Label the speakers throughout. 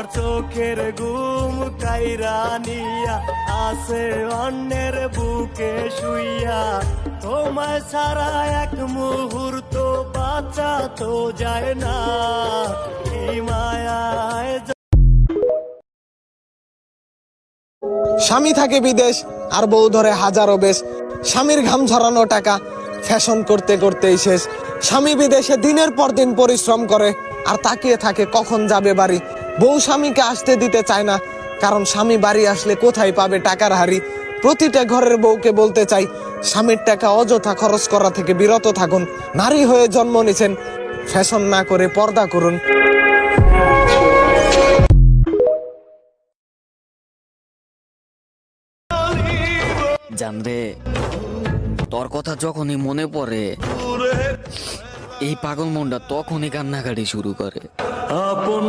Speaker 1: তোমার চোখের ঘুম কাইরা নিয়া আছে অন্যের বুকে শুইয়া, তোমায় ছাড়া এক মুহূর্ত বাঁচা তো যায় না, কি মায়ায়।
Speaker 2: স্বামী থাকে বিদেশ আর বউ ধরে হাজারো বেশ, স্বামীর ঘাম ঝরানো টাকা ফ্যাশন করতে করতেই শেষ। স্বামী বিদেশে দিনের পর দিন পরিশ্রম করে আর তাকিয়ে থাকে কখন যাবে বাড়ি। বউ স্বামীকে আসতে দিতে চায় না, কারণ স্বামী বাড়ি আসলে কোথায় পাবে টাকার হাড়ি। প্রতিটা ঘরের বউকে বলতে চাই, স্বামীর টাকা অযথা খরচ করা থেকে বিরত থাকুন। নারী হয়ে জন্ম নিছেন, ফ্যাশন না করে পর্দা করুন।
Speaker 3: জানরে, তোর কথা যখনই মনে পড়ে এই পাগল মনটা তখনই কান্নাকাটি শুরু করে।
Speaker 1: আপন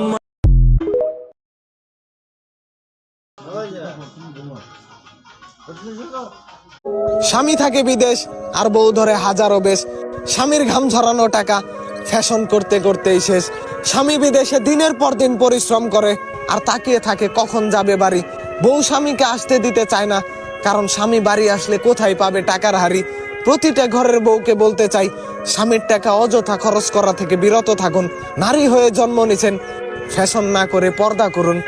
Speaker 2: স্বামী থাকে বিদেশ আর বউ ধরে হাজারো বেশ, স্বামীর ঘাম ঝরানো টাকা ফ্যাশন করতে করতেই শেষ। স্বামী বিদেশে দিনের পর দিন পরিশ্রম করে আর তাকিয়ে থাকে কখন যাবে বাড়ি। বউ স্বামীকে আসতে দিতে চায় না, কারণ স্বামী বাড়ি আসলে কোথায় পাবে টাকার হাড়ি। প্রতিটা ঘরের বউকে বলতে চাই, স্বামীর টাকা অযথা খরচ করা থেকে বিরত থাকুন। নারী হয়ে জন্ম নিছেন, ফ্যাশন না করে পর্দা করুন।